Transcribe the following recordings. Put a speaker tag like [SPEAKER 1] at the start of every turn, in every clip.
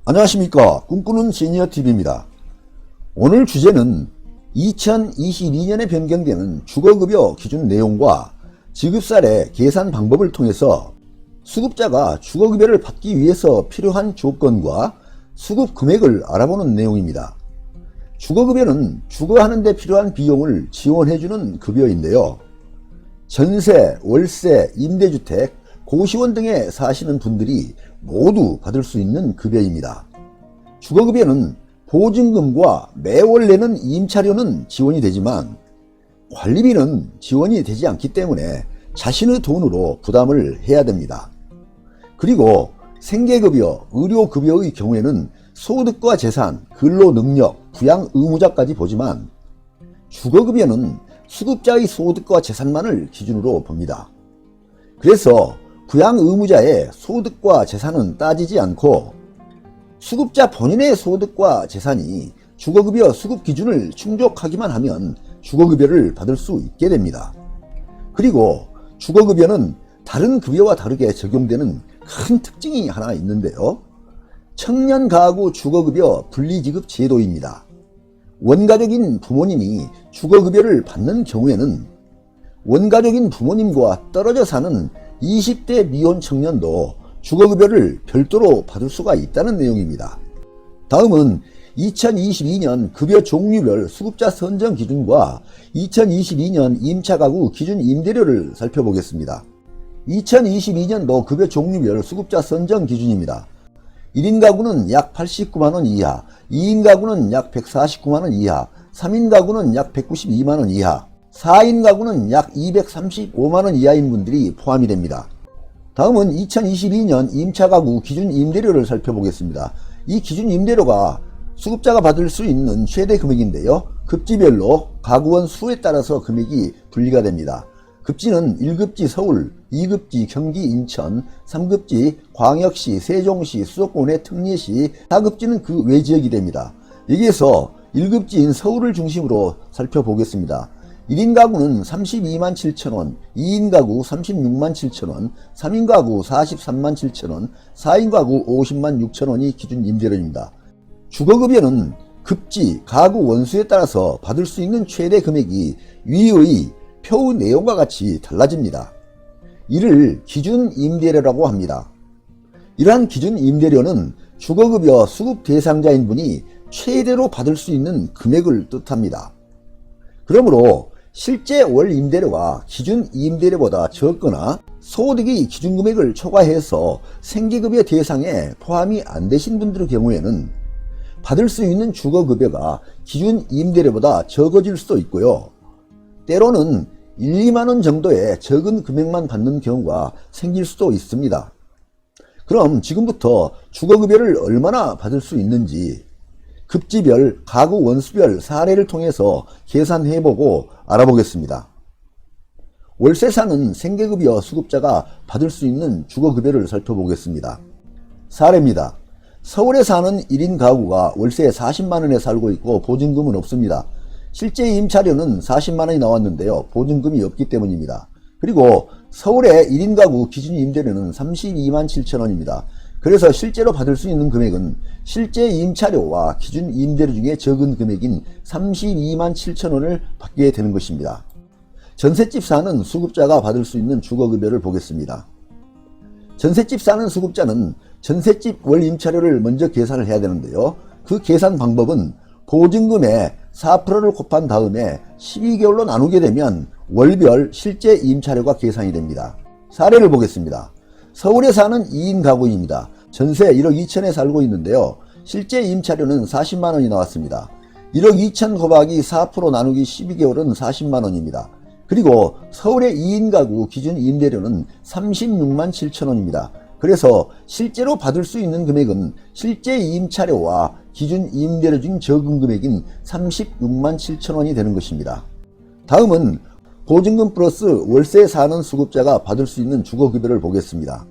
[SPEAKER 1] 안녕하십니까. 꿈꾸는 시니어TV입니다. 오늘 주제는 2022년에 변경되는 주거급여 기준 내용과 지급사례 계산 방법을 통해서 수급자가 주거급여를 받기 위해서 필요한 조건과 수급 금액을 알아보는 내용입니다. 주거급여는 주거하는 데 필요한 비용을 지원해주는 급여인데요. 전세, 월세, 임대주택, 고시원 등에 사시는 분들이 모두 받을 수 있는 급여입니다. 주거급여는 보증금과 매월 내는 임차료는 지원이 되지만 관리비는 지원이 되지 않기 때문에 자신의 돈으로 부담을 해야 됩니다. 그리고 생계급여, 의료급여의 경우에는 소득과 재산, 근로능력, 부양의무자까지 보지만 주거급여는 수급자의 소득과 재산만을 기준으로 봅니다. 그래서 부양의무자의 소득과 재산은 따지지 않고 수급자 본인의 소득과 재산이 주거급여 수급 기준을 충족하기만 하면 주거급여를 받을 수 있게 됩니다. 그리고 주거급여는 다른 급여와 다르게 적용되는 큰 특징이 하나 있는데요. 청년가구 주거급여 분리지급 제도입니다. 원가족인 부모님이 주거급여를 받는 경우에는 원가족인 부모님과 떨어져 사는 20대 미혼 청년도 주거급여를 별도로 받을 수가 있다는 내용입니다. 다음은 2022년 급여 종류별 수급자 선정 기준과 2022년 임차가구 기준 임대료를 살펴보겠습니다. 2022년도 급여 종류별 수급자 선정 기준입니다. 1인 가구는 약 89만원 이하, 2인 가구는 약 149만원 이하, 3인 가구는 약 192만원 이하, 4인 가구는 약 235만원 이하인 분들이 포함이 됩니다. 다음은 2022년 임차가구 기준 임대료를 살펴보겠습니다. 이 기준 임대료가 수급자가 받을 수 있는 최대 금액인데요. 급지별로 가구원 수에 따라서 금액이 분리가 됩니다. 급지는 1급지 서울, 2급지 경기 인천, 3급지 광역시, 세종시, 수도권의 특례시, 4급지는 그 외지역이 됩니다. 여기에서 1급지인 서울을 중심으로 살펴보겠습니다. 1인 가구는 32만 7천원, 2인 가구 36만 7천원, 3인 가구 43만 7천원, 4인 가구 50만 6천원이 기준 임대료입니다. 주거급여는 급지, 가구 원수에 따라서 받을 수 있는 최대 금액이 위의 표 내용과 같이 달라집니다. 이를 기준 임대료라고 합니다. 이러한 기준 임대료는 주거급여 수급 대상자인 분이 최대로 받을 수 있는 금액을 뜻합니다. 그러므로 실제 월 임대료가 기준 임대료보다 적거나 소득이 기준금액을 초과해서 생계급여 대상에 포함이 안 되신 분들의 경우에는 받을 수 있는 주거급여가 기준 임대료보다 적어질 수도 있고요. 때로는 1, 2만원 정도의 적은 금액만 받는 경우가 생길 수도 있습니다. 그럼 지금부터 주거급여를 얼마나 받을 수 있는지 급지별, 가구 원수별 사례를 통해서 계산해보고 알아보겠습니다. 월세 사는 생계급여 수급자가 받을 수 있는 주거급여를 살펴보겠습니다. 사례입니다. 서울에 사는 1인 가구가 월세 40만원에 살고 있고 보증금은 없습니다. 실제 임차료는 40만원이 나왔는데요. 보증금이 없기 때문입니다. 그리고 서울의 1인 가구 기준 임대료는 32만 7천원입니다. 그래서 실제로 받을 수 있는 금액은 실제 임차료와 기준 임대료 중에 적은 금액인 32만 7천원을 받게 되는 것입니다. 전셋집 사는 수급자가 받을 수 있는 주거급여를 보겠습니다. 전셋집 사는 수급자는 전셋집 월 임차료를 먼저 계산을 해야 되는데요. 그 계산 방법은 보증금의 4%를 곱한 다음에 12개월로 나누게 되면 월별 실제 임차료가 계산이 됩니다. 사례를 보겠습니다. 서울에 사는 2인 가구입니다. 전세 1억 2천에 살고 있는데요. 실제 임차료는 40만원이 나왔습니다. 1억 2천 곱하기 4% 나누기 12개월은 40만원입니다. 그리고 서울의 2인 가구 기준 임대료는 36만 7천원입니다. 그래서 실제로 받을 수 있는 금액은 실제 임차료와 기준 임대료 중 적은 금액인 36만 7천원이 되는 것입니다. 다음은 보증금 플러스 월세 사는 수급자가 받을 수 있는 주거급여를 보겠습니다.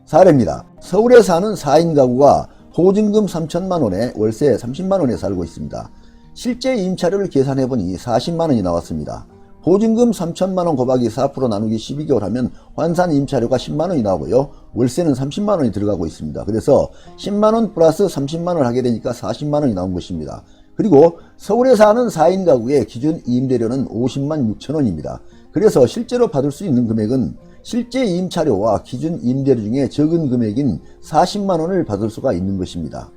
[SPEAKER 1] 사례입니다. 서울에 사는 4인 가구가 보증금 3천만원에 월세 30만원에 살고 있습니다. 실제 임차료를 계산해보니 40만원이 나왔습니다. 보증금 3천만원 곱하기 4% 나누기 12개월 하면 환산 임차료가 10만원이 나오고요. 월세는 30만원이 들어가고 있습니다. 그래서 10만원 플러스 30만원을 하게 되니까 40만원이 나온 것입니다. 그리고 서울에 사는 4인 가구의 기준 임대료는 50만 6천원입니다. 그래서 실제로 받을 수 있는 금액은 실제 임차료와 기준 임대료 중에 적은 금액인 40만원을 받을 수가 있는 것입니다.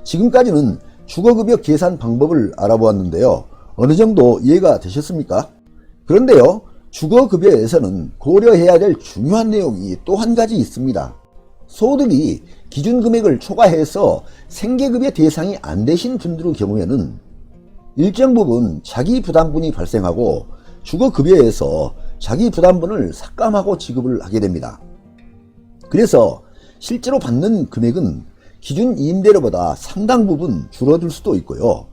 [SPEAKER 1] 지금까지는 주거급여 계산 방법을 알아보았는데요. 어느 정도 이해가 되셨습니까? 그런데요, 주거급여에서는 고려해야 될 중요한 내용이 또 한 가지 있습니다. 소득이 기준금액을 초과해서 생계급여 대상이 안 되신 분들의 경우에는 일정 부분 자기부담분이 발생하고 주거급여에서 자기부담분을 삭감하고 지급을 하게 됩니다. 그래서 실제로 받는 금액은 기준 임대료보다 상당 부분 줄어들 수도 있고요.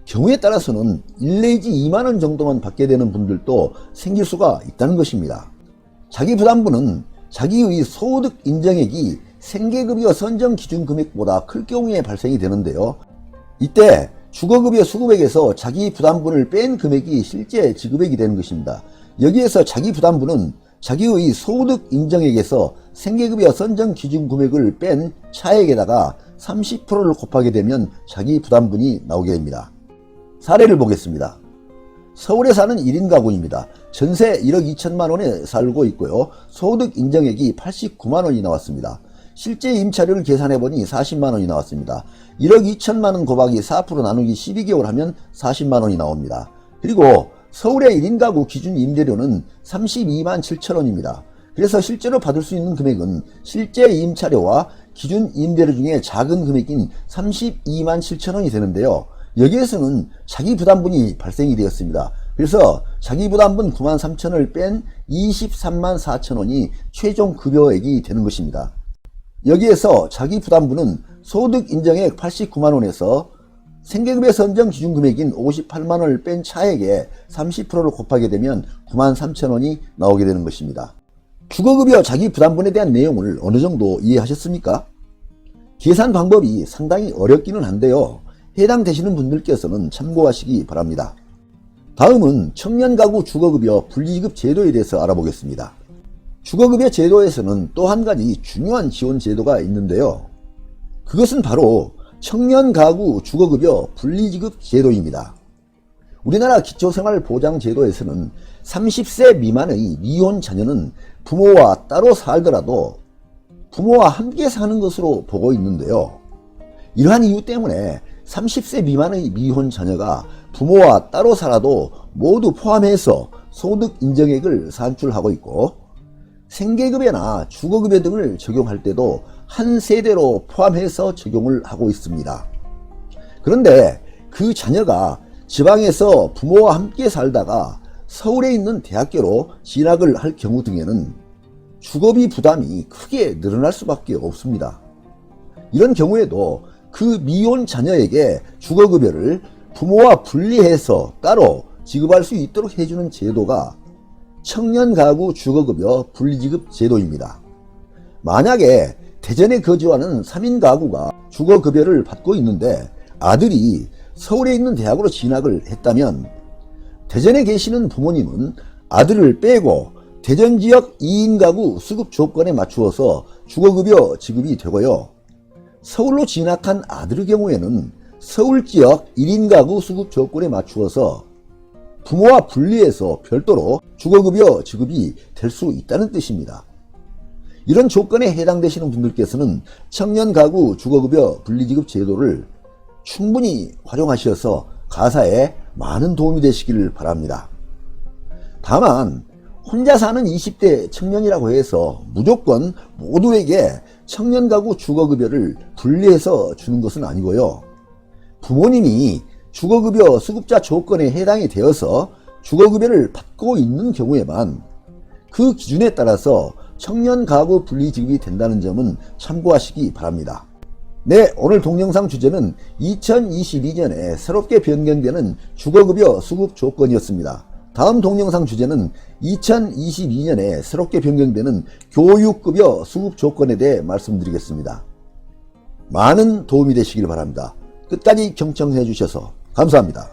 [SPEAKER 1] 경우에 따라서는 1 내지 2만원 정도만 받게 되는 분들도 생길 수가 있다는 것입니다. 자기부담분은 자기의 소득 인정액이 생계급여 선정 기준 금액보다 클 경우에 발생이 되는데요. 이때 주거급여 수급액에서 자기부담분을 뺀 금액이 실제 지급액이 되는 것입니다. 여기에서 자기부담분은 자기의 소득 인정액에서 생계급여 선정 기준 금액을 뺀 차액에다가 30%를 곱하게 되면 자기부담분이 나오게 됩니다. 사례를 보겠습니다. 서울에 사는 1인 가구입니다. 전세 1억 2천만 원에 살고 있고요. 소득 인정액이 89만 원이 나왔습니다. 실제 임차료를 계산해보니 40만 원이 나왔습니다. 1억 2천만 원 곱하기 4% 나누기 12개월 하면 40만 원이 나옵니다. 그리고 서울의 1인 가구 기준 임대료는 32만 7천 원입니다. 그래서 실제로 받을 수 있는 금액은 실제 임차료와 기준 임대료 중에 작은 금액인 32만 7천 원이 되는데요. 여기에서는 자기부담분이 발생이 되었습니다. 그래서 자기부담분 9만 3천원을 뺀 23만 4천 원이 최종 급여액이 되는 것입니다. 여기에서 자기부담분은 소득 인정액 89만 원에서 생계급여 선정 기준 금액인 58만 원을 뺀 차액에 30%를 곱하게 되면 9만 3천 원이 나오게 되는 것입니다. 주거급여 자기부담분에 대한 내용을 어느 정도 이해하셨습니까? 계산 방법이 상당히 어렵기는 한데요. 해당되시는 분들께서는 참고하시기 바랍니다. 다음은 청년가구 주거급여 분리지급 제도에 대해서 알아보겠습니다. 주거급여 제도에서는 또 한 가지 중요한 지원 제도가 있는데요. 그것은 바로 청년가구 주거급여 분리지급 제도입니다. 우리나라 기초생활보장제도에서는 30세 미만의 미혼 자녀는 부모와 따로 살더라도 부모와 함께 사는 것으로 보고 있는데요. 이러한 이유 때문에 30세 미만의 미혼 자녀가 부모와 따로 살아도 모두 포함해서 소득 인정액을 산출하고 있고, 생계급여나 주거급여 등을 적용할 때도 한 세대로 포함해서 적용을 하고 있습니다. 그런데 그 자녀가 지방에서 부모와 함께 살다가 서울에 있는 대학교로 진학을 할 경우 등에는 주거비 부담이 크게 늘어날 수밖에 없습니다. 이런 경우에도 그 미혼 자녀에게 주거급여를 부모와 분리해서 따로 지급할 수 있도록 해주는 제도가 청년가구 주거급여 분리지급 제도입니다. 만약에 대전에 거주하는 3인 가구가 주거급여를 받고 있는데 아들이 서울에 있는 대학으로 진학을 했다면 대전에 계시는 부모님은 아들을 빼고 대전 지역 2인 가구 수급 조건에 맞추어서 주거급여 지급이 되고요. 서울로 진학한 아들의 경우에는 서울 지역 1인 가구 수급 조건에 맞추어서 부모와 분리해서 별도로 주거급여 지급이 될 수 있다는 뜻입니다. 이런 조건에 해당되시는 분들께서는 청년가구 주거급여 분리지급 제도를 충분히 활용하셔서 가사에 많은 도움이 되시기를 바랍니다. 다만 혼자 사는 20대 청년이라고 해서 무조건 모두에게 청년가구 주거급여를 분리해서 주는 것은 아니고요. 부모님이 주거급여 수급자 조건에 해당이 되어서 주거급여를 받고 있는 경우에만 그 기준에 따라서 청년가구 분리지급이 된다는 점은 참고하시기 바랍니다. 네, 오늘 동영상 주제는 2022년에 새롭게 변경되는 주거급여 수급 조건이었습니다. 다음 동영상 주제는 2022년에 새롭게 변경되는 교육급여 수급 조건에 대해 말씀드리겠습니다. 많은 도움이 되시길 바랍니다. 끝까지 경청해 주셔서 감사합니다.